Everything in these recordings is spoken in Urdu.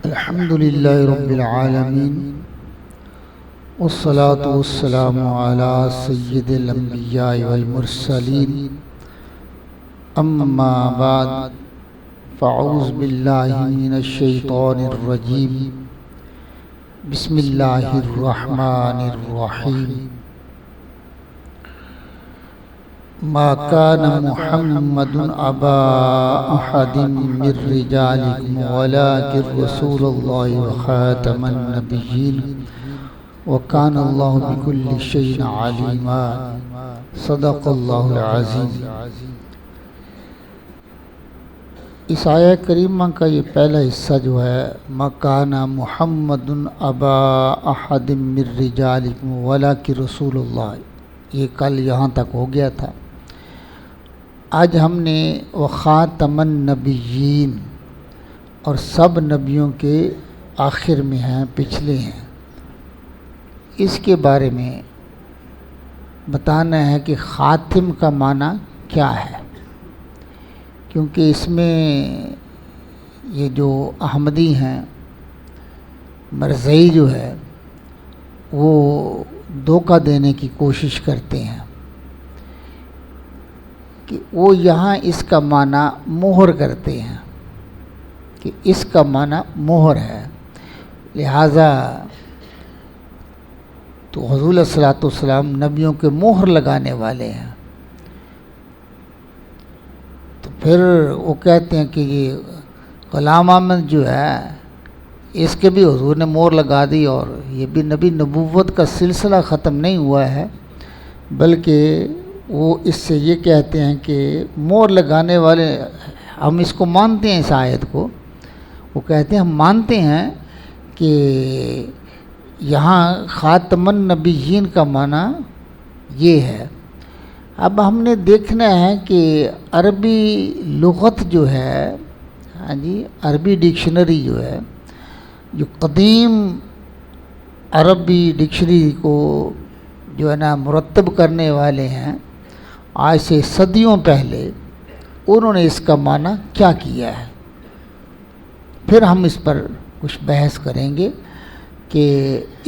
الحمد للہ رب العالمین والصلاة والسلام علی سید الانبیاء والمرسلین اما بعد فاعوذ باللہ من الشیطان الرجیم بسم اللہ الرحمن الرحیم ما كان محمد ابا احد من رجالكم ولكن رسول الله وخاتم النبيين وكان الله بكل شيء عليما صدق الله العظيم۔ اس آیہ کریمہ کا یہ پہلا حصہ جو ہے ما كان محمد ابا احد من رجالكم ولكن رسول الله، یہ کل یہاں تک ہو گیا تھا۔ آج ہم نے وخاتم النبیین اور سب نبیوں کے آخر میں ہیں، پچھلے ہیں، اس کے بارے میں بتانا ہے کہ خاتم کا معنی کیا ہے، کیونکہ اس میں یہ جو احمدی ہیں، مرزئی جو ہے، وہ دھوکہ دینے کی کوشش کرتے ہیں کہ وہ یہاں اس کا معنی مہر کرتے ہیں کہ اس کا معنی مہر ہے، لہٰذا تو حضور صلی اللہ علیہ وسلم نبیوں کے مہر لگانے والے ہیں، تو پھر وہ کہتے ہیں کہ یہ غلام احمد جو ہے اس کے بھی حضور نے مہر لگا دی، اور یہ بھی نبی نبوت کا سلسلہ ختم نہیں ہوا ہے، بلکہ وہ اس سے یہ کہتے ہیں کہ مہر لگانے والے، ہم اس کو مانتے ہیں، اس آیت کو وہ کہتے ہیں ہم مانتے ہیں کہ یہاں خاتم النبیین کا معنی یہ ہے۔ اب ہم نے دیکھنا ہے کہ عربی لغت جو ہے، ہاں جی، عربی ڈکشنری جو ہے، جو قدیم عربی ڈکشنری کو جو ہے نا مرتب کرنے والے ہیں، آج سے صدیوں پہلے انہوں نے اس کا معنی کیا کیا ہے، پھر ہم اس پر کچھ بحث کریں گے کہ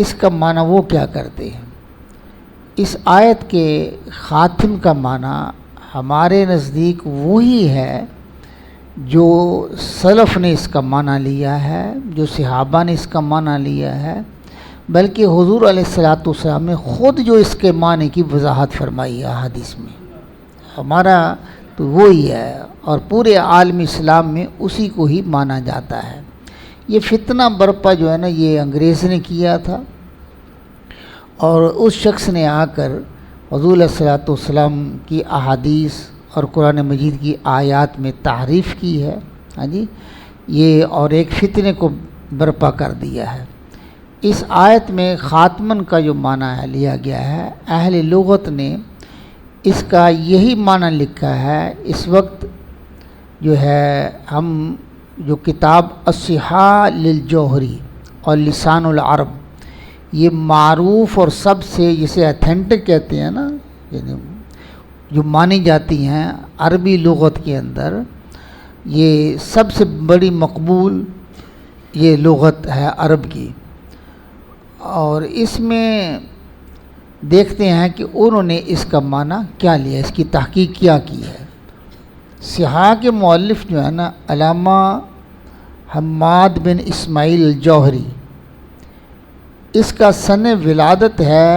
اس کا معنی وہ کیا کرتے ہیں۔ اس آیت کے خاتم کا معنی ہمارے نزدیک وہی ہے جو سلف نے اس کا معنی لیا ہے، جو صحابہ نے اس کا معنی لیا ہے، بلکہ حضور علیہ الصلوۃ والسلام نے خود جو اس کے معنی کی وضاحت فرمائی ہے حدیث میں، ہمارا تو وہی ہے، اور پورے عالم اسلام میں اسی کو ہی مانا جاتا ہے۔ یہ فتنہ برپا جو ہے نا، یہ انگریز نے کیا تھا، اور اس شخص نے آ کر حضور علیہ الصلوۃ والسلام کی احادیث اور قرآن مجید کی آیات میں تحریف کی ہے، ہاں جی، یہ اور ایک فتنے کو برپا کر دیا ہے۔ اس آیت میں خاتمن کا جو معنی ہے لیا گیا ہے، اہل لغت نے اس کا یہی معنی لکھا ہے۔ اس وقت جو ہے ہم جو کتاب الصحاح للجوہری اور لسان العرب، یہ معروف اور سب سے جسے اتھینٹک کہتے ہیں نا، یعنی جو مانی جاتی ہیں عربی لغت کے اندر، یہ سب سے بڑی مقبول یہ لغت ہے عرب کی، اور اس میں دیکھتے ہیں کہ انہوں نے اس کا معنی کیا لیا، اس کی تحقیق کیا کی ہے۔ صحاح کے مؤلف جو ہے نا علامہ حماد بن اسماعیل الجوہری، اس کا سن ولادت ہے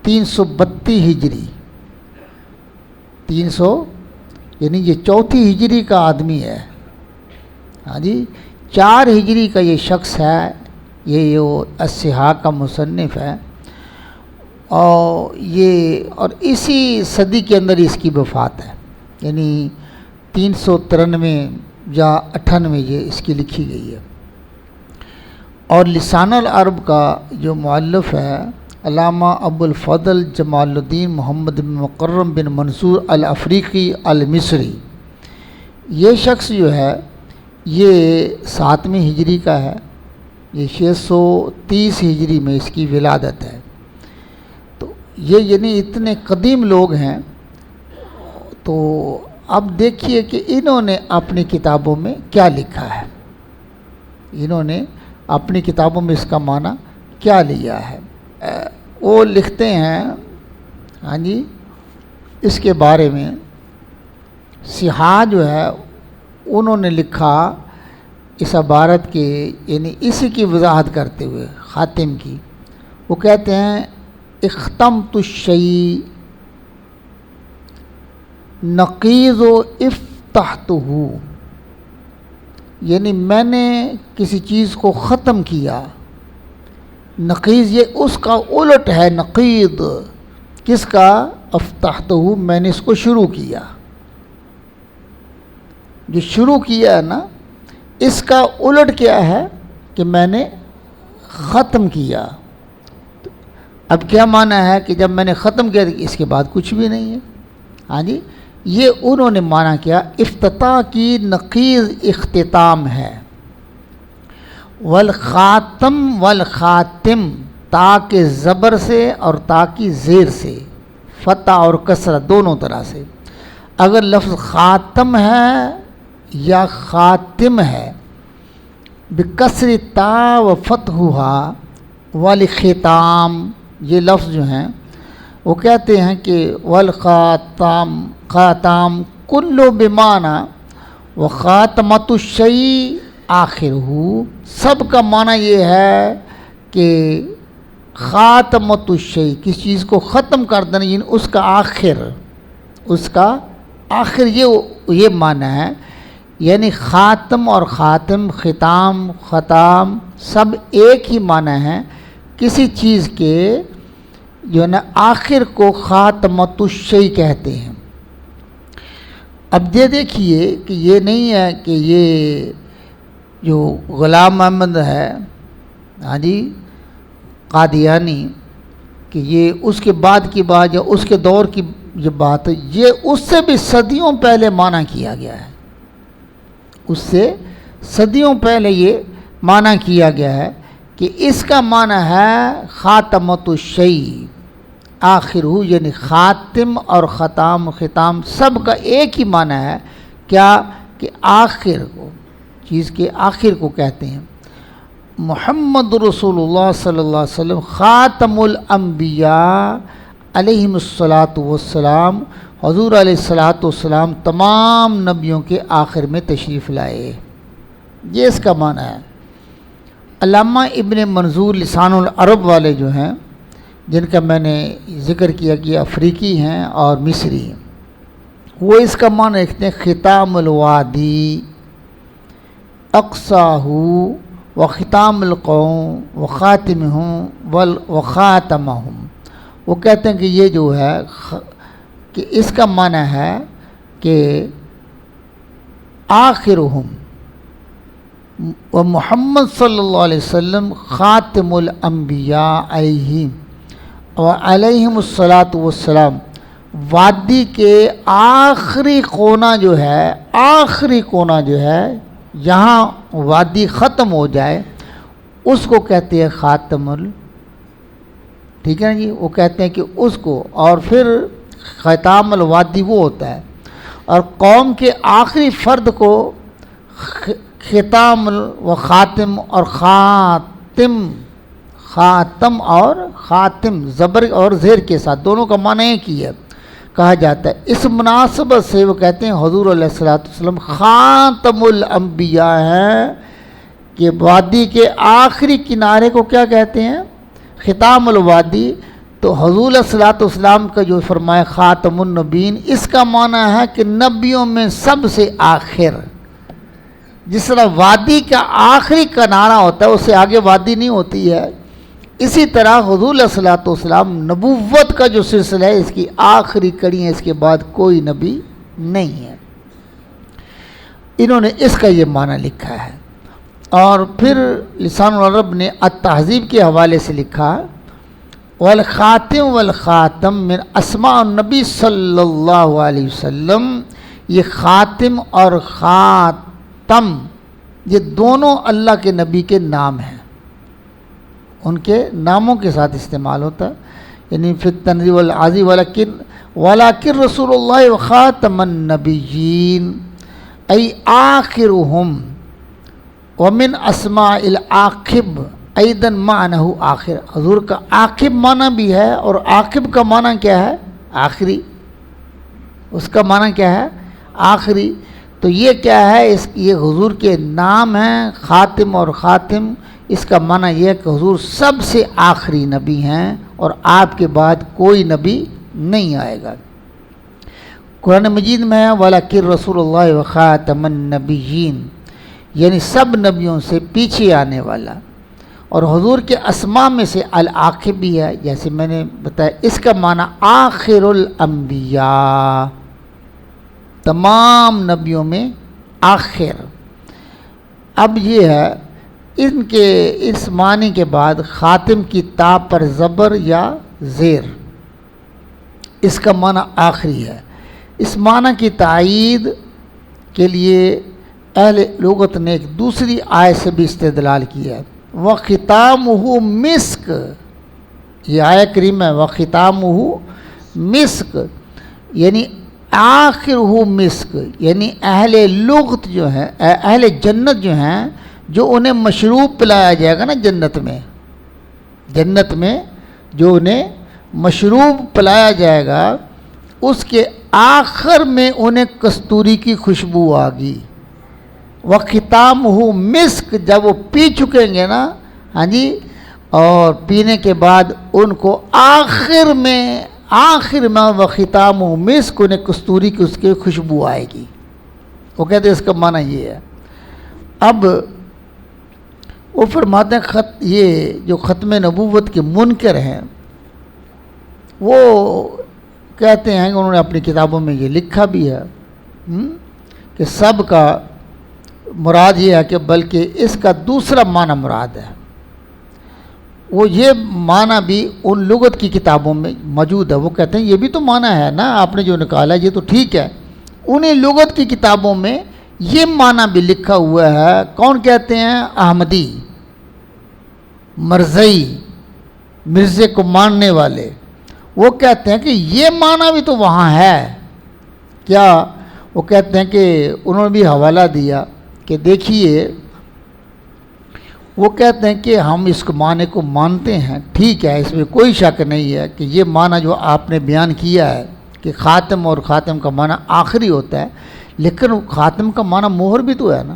332 ہجری، 300 یعنی یہ چوتھی ہجری کا آدمی ہے، ہاں جی، 4 ہجری کا یہ شخص ہے، یہ الصحاح کا مصنف ہے، اور اسی صدی کے اندر اس کی وفات ہے، یعنی 393 یا 98 یہ اس کی لکھی گئی ہے۔ اور لسان العرب کا جو مؤلف ہے علامہ ابو الفضل جمال الدین محمد بن مکرم بن منصور الافریقی المصری، یہ شخص جو ہے یہ 7ویں ہجری کا ہے، یہ 630 ہجری میں اس کی ولادت ہے۔ تو یہ یعنی اتنے قدیم لوگ ہیں، تو اب دیکھیے کہ انہوں نے اپنی کتابوں میں کیا لکھا ہے۔ انہوں نے اپنی کتابوں میں اس کا معنی کیا لیا ہے۔ وہ لکھتے ہیں ہاں جی اس کے بارے میں، سیاح جو ہے انہوں نے لکھا اس عبارت کے، یعنی اسی کی وضاحت کرتے ہوئے خاتم کی، وہ کہتے ہیں اختمت الشیء نقیض و افتحتہ، یعنی میں نے کسی چیز کو ختم کیا، نقیض یہ اس کا الٹ ہے، نقیض کس کا؟ افتحتہ، میں نے اس کو شروع کیا، جو شروع کیا ہے نا اس کا الٹ کیا ہے کہ میں نے ختم کیا۔ اب کیا معنی ہے کہ جب میں نے ختم کیا اس کے بعد کچھ بھی نہیں ہے، ہاں جی یہ انہوں نے معنی کیا افتتاح کی نقیض اختتام ہے۔ والخاتم والخاتم، تا کے زبر سے اور تا کی زیر سے، فتح اور کسرت دونوں طرح سے، اگر لفظ خاتم ہے یا خاتم ہے بکسر تا و فتحھا والختام، یہ لفظ جو ہیں وہ کہتے ہیں کہ والخاتم خاتم کل بمعنی وخاتمۃ الشیء آخرہ، سب کا معنی یہ ہے کہ خاتمۃ الشیء کس چیز کو ختم کر دینا، یعنی اس کا آخر، اس کا آخر، یہ معنی ہے، یعنی خاتم اور خاتم، ختام ختام سب ایک ہی معنی ہے، کسی چیز کے جو ہے نا آخر کو خاتمۃ الشیء کہتے ہیں۔ اب یہ دیکھیے کہ یہ نہیں ہے کہ یہ جو غلام احمد ہے ہاں جی قادیانی، کہ یہ اس کے بعد کی بات یا اس کے دور کی جو بات ہے، یہ اس سے بھی صدیوں پہلے معنی کیا گیا ہے، اس سے صدیوں پہلے یہ معنی کیا گیا ہے کہ اس کا معنی ہے خاتمۃ الشیء آخرہ، یعنی خاتم اور ختام ختام سب کا ایک ہی معنی ہے، کیا کہ آخر کو، چیز کے آخر کو کہتے ہیں۔ محمد رسول اللہ صلی اللہ علیہ وسلم خاتم الانبیاء علیہم الصلاۃ والسلام، حضور علیہ الصلاۃ والسلام تمام نبیوں کے آخر میں تشریف لائے، یہ اس کا معنی ہے۔ علامہ ابن منظور لسان العرب والے جو ہیں، جن کا میں نے ذکر کیا کہ افریقی ہیں اور مصری ہیں، وہ اس کا معنی رکھتے ہیں ختام الوادی اقصاہ وختام القوم وخاتمہم وخاتمہم، وہ کہتے ہیں کہ یہ جو ہے کہ اس کا معنی ہے کہ آخرہم، و محمد صلی اللہ علیہ وسلم خاتم الانبیاء علیہم الصلاۃ والسلام، وادی کے آخری کونا جو ہے، آخری کونا جو ہے یہاں وادی ختم ہو جائے اس کو کہتے ہیں خاتم ٹھیک ہے نا جی، وہ کہتے ہیں کہ اس کو، اور پھر ختام الوادی وہ ہوتا ہے، اور قوم کے آخری فرد کو ختام و خاتم اور خاتم، خاتم اور خاتم زبر اور زیر کے ساتھ دونوں کا معنی ایک ہی ہے کہا جاتا ہے۔ اس مناسبت سے وہ کہتے ہیں حضور علیہ الصلوۃ والسلام خاتم الانبیاء ہیں، کہ وادی کے آخری کنارے کو کیا کہتے ہیں؟ ختام الوادی۔ تو حضور علیہ الصلوۃ والسلام کا جو فرمایا خاتم النبیین، اس کا معنی ہے کہ نبیوں میں سب سے آخر، جس طرح وادی کا آخری کنارہ ہوتا ہے اس سے آگے وادی نہیں ہوتی ہے، اسی طرح حضور علیہ الصلوۃ والسلام نبوت کا جو سلسلہ ہے اس کی آخری کڑی ہے، اس کے بعد کوئی نبی نہیں ہے۔ انہوں نے اس کا یہ معنی لکھا ہے، اور پھر لسان العرب نے التہذیب کے حوالے سے لکھا والخاتم والخاتم من اسماء النبی صلی اللہ علیہ وسلم، یہ خاتم اور خاتم یہ دونوں اللہ کے نبی کے نام ہیں، ان کے ناموں کے ساتھ استعمال ہوتا ہے، یعنی فی التنزیل والعزی ولکن رسول اللہ وخاتم النبیین ای آخرہم ومن اسماء العاقب ایدن معنہ آخر، حضور کا عاقب معنی بھی ہے، اور عاقب کا معنی کیا ہے؟ آخری، اس کا معنی کیا ہے؟ آخری۔ تو یہ کیا ہے؟ یہ حضور کے نام ہیں خاتم، اور خاتم اس کا معنی یہ ہے کہ حضور سب سے آخری نبی ہیں اور آپ کے بعد کوئی نبی نہیں آئے گا۔ قرآن مجید میں ہے وَلَكِنْ رسول اللہ وخاتم النبیین، یعنی سب نبیوں سے پیچھے آنے والا۔ اور حضور کے اسماء میں سے العاقب بھی ہے، جیسے میں نے بتایا، اس کا معنی آخر الانبیاء، تمام نبیوں میں آخر۔ اب یہ ہے ان کے اس معنی کے بعد خاتم کی تا پر زبر یا زیر، اس کا معنی آخری ہے۔ اس معنی کی تائید کے لیے اہل لغت نے ایک دوسری آیت سے بھی استدلال کیا ہے، وَخِتَامُهُ مِسْک، یہ آیت کریم ہے وَخِتَامُهُ مِسْک، یعنی آخرہ مسک، یعنی اہل لغت جو ہیں، اہل جنت جو ہیں، جو انہیں مشروب پلایا جائے گا نا جنت میں، جنت میں جو انہیں مشروب پلایا جائے گا، اس کے آخر میں انہیں کستوری کی خوشبو آگی۔ وَخِتَامُهُ مسک، جب وہ پی چکیں گے نا، ہاں جی، اور پینے کے بعد ان کو آخر میں وَخِتَامُهُ مسک، انہیں کستوری کی اس کی خوشبو آئے گی۔ وہ کہتے ہیں اس کا معنی یہ ہے۔ اب وہ فرماتے ہیں یہ جو ختم نبوت کے منکر ہیں، وہ کہتے ہیں کہ انہوں نے اپنی کتابوں میں یہ لکھا بھی ہے کہ سب کا مراد یہ ہے کہ بلکہ اس کا دوسرا معنی مراد ہے۔ وہ یہ معنی بھی ان لغت کی کتابوں میں موجود ہے۔ وہ کہتے ہیں یہ بھی تو معنی ہے نا، آپ نے جو نکالا یہ تو ٹھیک ہے۔ انہیں لغت کی کتابوں میں یہ معنی بھی لکھا ہوا ہے۔ کون کہتے ہیں؟ احمدی، مرزئی، مرزے کو ماننے والے، وہ کہتے ہیں کہ یہ معنی بھی تو وہاں ہے۔ کیا؟ وہ کہتے ہیں کہ انہوں نے بھی حوالہ دیا کہ دیکھیے، وہ کہتے ہیں کہ ہم اس معنی کو مانتے ہیں، ٹھیک ہے، اس میں کوئی شک نہیں ہے کہ یہ معنی جو آپ نے بیان کیا ہے کہ خاتم، اور خاتم کا معنی آخری ہوتا ہے، لیکن خاتم کا معنی مہر بھی تو ہے نا،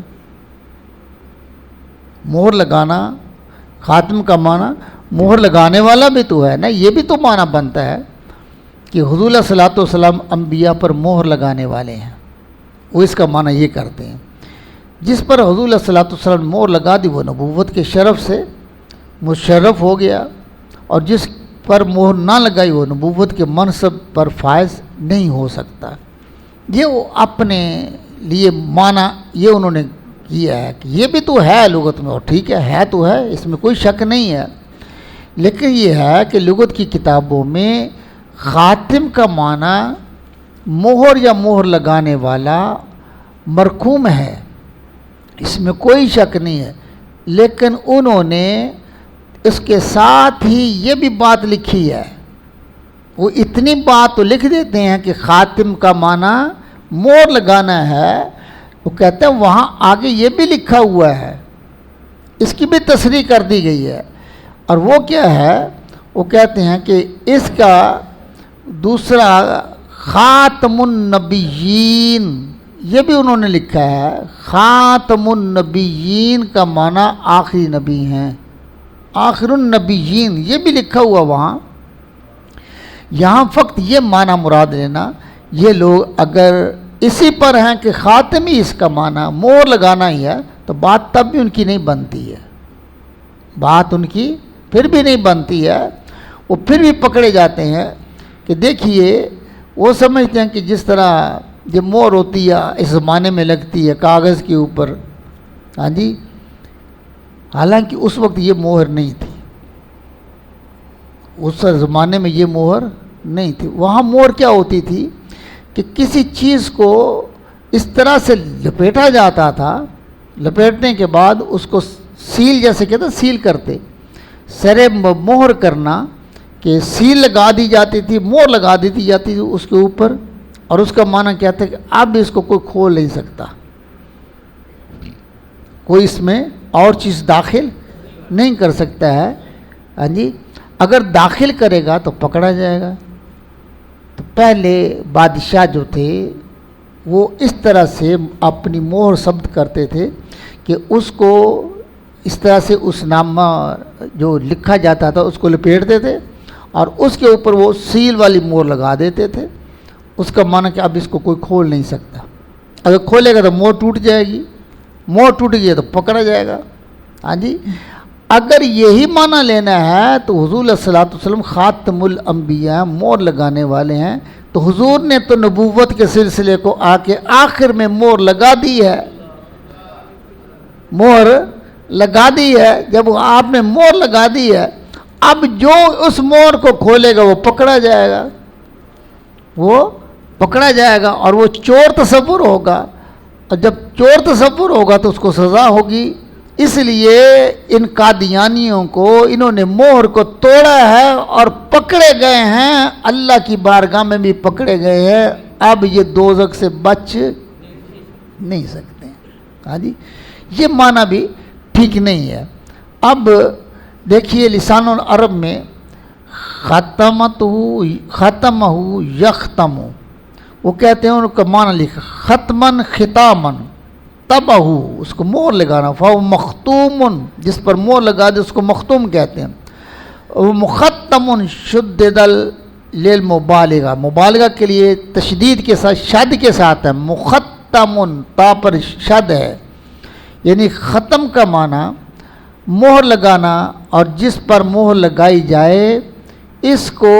مہر لگانا، خاتم کا معنی مہر لگانے والا بھی تو ہے نا، یہ بھی تو معنی بنتا ہے کہ حضور صلی اللہ علیہ وسلم انبیاء پر مہر لگانے والے ہیں۔ وہ اس کا معنی یہ کرتے ہیں، جس پر حضور صلی اللہ علیہ وسلم مہر لگا دی وہ نبوت کے شرف سے مشرف ہو گیا، اور جس پر مہر نہ لگائی وہ نبوت کے منصب پر فائز نہیں ہو سکتا۔ یہ وہ اپنے لیے معنی یہ انہوں نے کیا ہے کہ یہ بھی تو ہے لغت میں، اور ٹھیک ہے تو ہے، اس میں کوئی شک نہیں ہے، لیکن یہ ہے کہ لغت کی کتابوں میں خاتم کا معنی مہر یا مہر لگانے والا مرقوم ہے، اس میں کوئی شک نہیں ہے، لیکن انہوں نے اس کے ساتھ ہی یہ بھی بات لکھی ہے، وہ اتنی بات تو لکھ دیتے ہیں کہ خاتم کا معنی مہر لگانا ہے، وہ کہتے ہیں وہاں آگے یہ بھی لکھا ہوا ہے، اس کی بھی تصریح کر دی گئی ہے، اور وہ کیا ہے؟ وہ کہتے ہیں کہ اس کا دوسرا خاتم النبیین، یہ بھی انہوں نے لکھا ہے، خاتم النبیین کا معنی آخری نبی ہیں، آخر النبیین یہ بھی لکھا ہوا وہاں۔ یہاں فقط یہ معنی مراد لینا، یہ لوگ اگر اسی پر ہیں کہ خاتم ہی اس کا معنی مہر لگانا ہی ہے، تو بات تب بھی ان کی نہیں بنتی ہے، بات ان کی پھر بھی نہیں بنتی ہے، وہ پھر بھی پکڑے جاتے ہیں کہ دیکھیے، وہ سمجھتے ہیں کہ جس طرح یہ مہر ہوتی ہے اس زمانے میں لگتی ہے کاغذ کے اوپر، ہاں جی، حالانکہ اس وقت یہ مہر نہیں تھی، اس زمانے میں یہ مہر نہیں تھی۔ وہاں مہر کیا ہوتی تھی کہ کسی چیز کو اس طرح سے لپیٹا جاتا تھا، لپیٹنے کے بعد اس کو سیل، جیسے کہتے ہیں سیل کرتے، سرے مہر کرنا، کہ سیل لگا دی جاتی تھی، مہر لگا دی جاتی تھی اس کے اوپر، اور اس کا معنی کیا تھا کہ اب اس کو کوئی کھول نہیں سکتا، کوئی اس میں اور چیز داخل نہیں کر سکتا ہے. ہاں جی اگر داخل کرے گا تو پکڑا جائے گا. تو پہلے بادشاہ جو تھے وہ اس طرح سے اپنی مہر ثبت کرتے تھے کہ اس کو اس طرح سے اس نامہ جو لکھا جاتا تھا اس کو لپیٹتے تھے اور اس کے اوپر وہ سیل والی مہر لگا دیتے تھے. اس کا معنی کہ اب اس کو کوئی کھول نہیں سکتا. اگر کھولے گا تو مہر ٹوٹ جائے گی، مہر ٹوٹ گئی تو پکڑا جائے گا. ہاں جی اگر یہی معنی لینا ہے تو حضور علیہ الصلوۃ والسلام خاتم الانبیاء مہر لگانے والے ہیں. تو حضور نے تو نبوت کے سلسلے کو آ کے آخر میں مہر لگا دی ہے، مہر لگا دی ہے. جب آپ نے مہر لگا دی ہے اب جو اس مہر کو کھولے گا وہ پکڑا جائے گا، وہ پکڑا جائے گا اور وہ چور تصور ہوگا. اور جب چور تصور ہوگا تو اس کو سزا ہوگی. اس لیے ان قادیانیوں کو انہوں نے مہر کو توڑا ہے اور پکڑے گئے ہیں، اللہ کی بارگاہ میں بھی پکڑے گئے ہیں. اب یہ دوزخ سے بچ نہیں سکتے. ہاں جی یہ معنی بھی ٹھیک نہیں ہے. اب دیکھیے لسان العرب میں ختمہ یختم، وہ کہتے ہیں ان کا معنی لکھا ختمن ختامن تبہ، اس کو مہر لگانا. فہو مختوم، جس پر مہر لگا دے اس کو مختوم کہتے ہیں. مختم شدد للمبالغہ، مبالغہ کے لیے تشدید کے ساتھ شد کے ساتھ ہے. مختم تا پر شد ہے، یعنی ختم کا معنی مہر لگانا، اور جس پر مہر لگائی جائے اس کو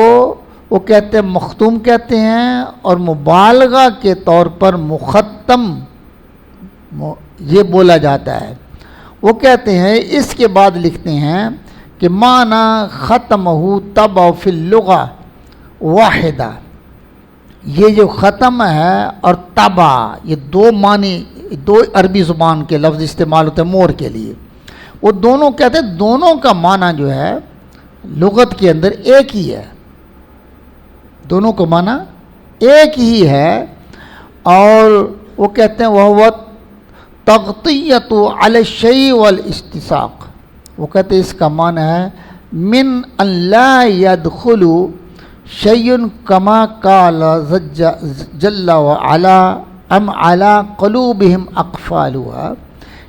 وہ کہتے ہیں مختوم کہتے ہیں. اور مبالغہ کے طور پر مختم یہ بولا جاتا ہے. وہ کہتے ہیں اس کے بعد لکھتے ہیں کہ معنی ختمہ تبع فی اللغہ واحدہ. یہ جو ختم ہے اور تبع یہ دو معنی، دو عربی زبان کے لفظ استعمال ہوتے ہیں مہر کے لیے. وہ دونوں کہتے ہیں دونوں کا معنی جو ہے لغت کے اندر ایک ہی ہے، دونوں کا معنی ایک ہی ہے. اور وہ کہتے ہیں وہ تغطیۃ علی الشیء والاستساق، وہ کہتے ہیں اس کا معنی ہے من ان لا يدخل شیء کما قال جل وعلا ام علی قلوبہم اقفالها.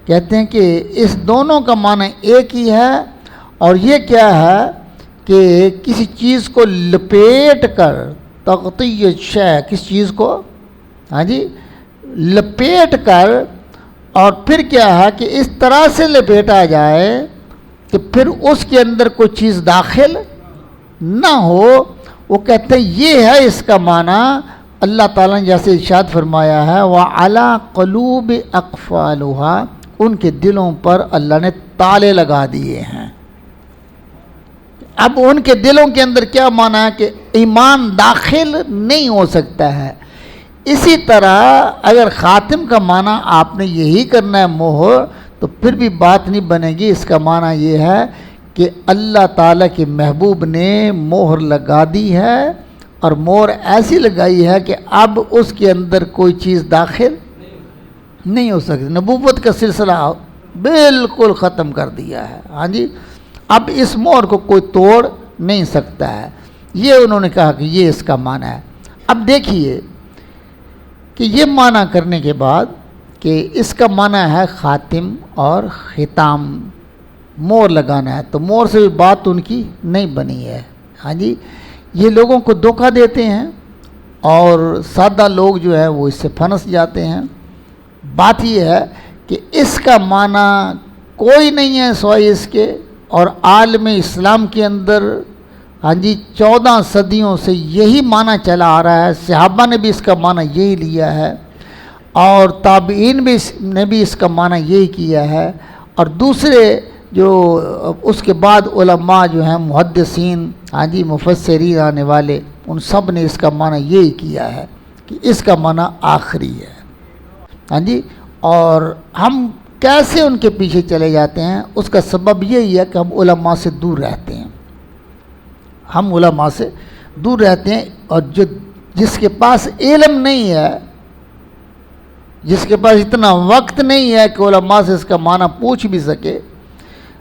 کہتے ہیں کہ اس دونوں کا معنی ایک ہی ہے. اور یہ کیا ہے کہ کسی چیز کو لپیٹ کر، تغطیۃ شیء کس چیز کو، ہاں جی لپیٹ کر، اور پھر کیا ہے کہ اس طرح سے لپیٹا جائے کہ پھر اس کے اندر کوئی چیز داخل نہ ہو. وہ کہتے ہیں یہ ہے اس کا معنی. اللہ تعالیٰ نے جیسے ارشاد فرمایا ہے وَعَلَىٰ قُلُوبِ أَقْفَالُهَا، ان کے دلوں پر اللہ نے تالے لگا دیے ہیں. اب ان کے دلوں کے اندر کیا معنی ہے کہ ایمان داخل نہیں ہو سکتا ہے. اسی طرح اگر خاتم کا معنی آپ نے یہی کرنا ہے مہر، تو پھر بھی بات نہیں بنے گی. اس کا معنی یہ ہے کہ اللہ تعالیٰ کے محبوب نے مہر لگا دی ہے، اور مہر ایسی لگائی ہے کہ اب اس کے اندر کوئی چیز داخل نہیں ہو سکتی. نبوت کا سلسلہ بالکل ختم کر دیا ہے. ہاں جی اب اس مہر کو کوئی توڑ نہیں سکتا ہے. یہ انہوں نے کہا کہ یہ اس کا معنی ہے. اب دیکھیے کہ یہ معنی کرنے کے بعد کہ اس کا معنی ہے خاتم اور ختام، مہر لگانا ہے. تو مہر سے بھی بات ان کی نہیں بنی ہے. ہاں جی یہ لوگوں کو دھوکہ دیتے ہیں اور سادہ لوگ جو ہے وہ اس سے پھنس جاتے ہیں. بات یہ ہے کہ اس کا معنی کوئی نہیں ہے سوائے اس کے. اور عالم اسلام کے اندر ہاں جی 14 صدیوں سے یہی معنی چلا آ رہا ہے. صحابہ نے بھی اس کا معنی یہی لیا ہے، اور تابعین بھی نے بھی اس کا معنی یہی کیا ہے، اور دوسرے جو اس کے بعد علماء جو ہیں محدثین ہاں جی مفسرین آنے والے، ان سب نے اس کا معنی یہی کیا ہے کہ اس کا معنی آخری ہے. ہاں جی اور ہم کیسے ان کے پیچھے چلے جاتے ہیں؟ اس کا سبب یہی ہے کہ ہم علماء سے دور رہتے ہیں. ہم علماء سے دور رہتے ہیں، اور جس کے پاس علم نہیں ہے جس کے پاس اتنا وقت نہیں ہے کہ علماء سے اس کا معنی پوچھ بھی سکے،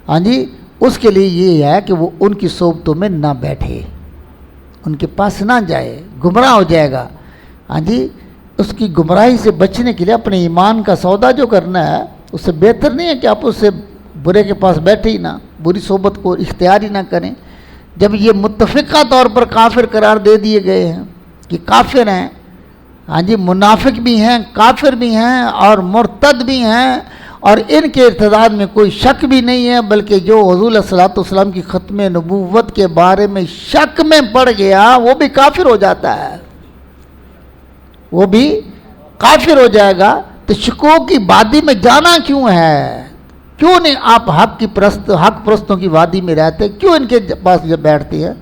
ہاں جی، اس کے لیے یہ ہے کہ وہ ان کی صحبتوں میں نہ بیٹھے، ان کے پاس نہ جائے، گمراہ ہو جائے گا۔ ہاں جی، اس کی گمراہی سے بچنے کے لیے اپنے ایمان کا سودا جو کرنا ہے، اس سے بہتر نہیں ہے کہ آپ اس سے برے کے پاس بیٹھے ہی نہ، بری صحبت کو اختیار ہی نہ کریں۔ جب یہ متفقہ طور پر کافر قرار دے دیے گئے ہیں کہ کافر ہیں، ہاں جی، منافق بھی ہیں، کافر بھی ہیں اور مرتد بھی ہیں، اور ان کے ارتداد میں کوئی شک بھی نہیں ہے، بلکہ جو حضور صلی اللہ علیہ وسلم کی ختم نبوت کے بارے میں شک میں پڑ گیا وہ بھی کافر ہو جاتا ہے، وہ بھی کافر ہو جائے گا۔ تو شکوک کی وادی میں جانا کیوں ہے؟ کیوں نہیں آپ حق پرستوں کی وادی میں رہتے؟ کیوں ان کے پاس جب بیٹھتے ہیں؟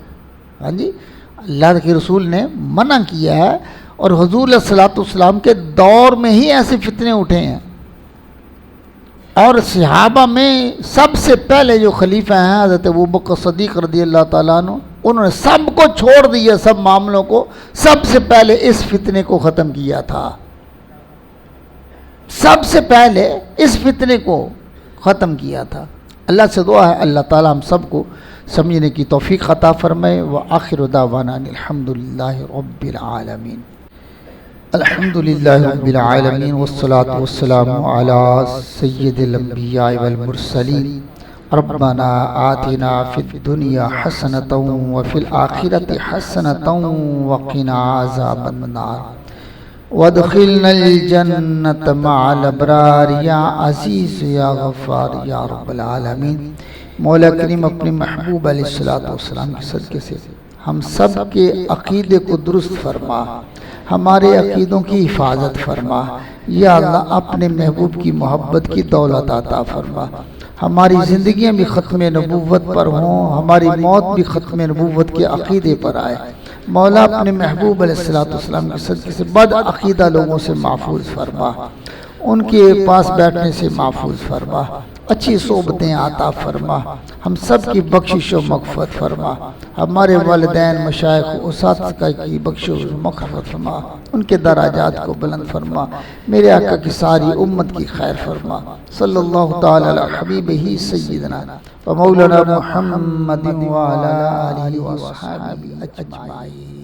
ہاں جی، اللہ کے رسول نے منع کیا ہے، اور حضور صلی اللہ علیہ وسلم کے دور میں ہی ایسے فتنے اٹھے ہیں، اور صحابہ میں سب سے پہلے جو خلیفہ ہیں حضرت ابوبکر صدیق رضی اللہ تعالیٰ عنہ، انہوں نے سب کو چھوڑ دیا، سب معاملوں کو، سب سے پہلے اس فتنے کو ختم کیا تھا، سب سے پہلے اس فتنے کو ختم کیا تھا۔ اللہ سے دعا ہے اللہ تعالیٰ ہم سب کو سمجھنے کی توفیق عطا فرمائے۔ وآخر دعوانا الحمدللہ رب العالمین۔ الحمدللہ رب العالمین والصلاة والسلام علی سید الانبیاء والمرسلین۔ ربنا آتنا فی الدنیا حسنۃ وفی الآخرۃ حسنۃ وقنا عذاب النار وادخلنا الجنة مع الابرار یا عزیز یا غفار یا رب العالمین۔ مولا کریم اپنے محبوب علیہ الصلوۃ والسلام کے صدقے سے ہم سب کے عقیدے کو درست فرما، ہمارے عقیدوں کی حفاظت فرما، یا اللہ اپنے محبوب کی محبت کی دولت عطا فرما۔ ہماری زندگیاں بھی ختم نبوت پر ہوں، ہماری موت بھی ختم نبوت کے عقیدے پر آئے۔ مولا اپنے محبوب علیہ السلام کے صدقے سے بد عقیدہ لوگوں سے محفوظ فرما، ان کے پاس بیٹھنے سے محفوظ فرما، اچھی صحبتیں عطا فرما، ہم سب کی بخشش و مغفرت فرما، ہمارے والدین مشائخ اساتذہ کی بخشش و مغفرت فرما، ان کے درجات کو بلند فرما، میرے آقا کی ساری امت کی خیر فرما۔ صلی اللہ تعالی علی حبیبہ سیدنا و مولانا محمد وعلی آلہ و صحبہ اجمعین۔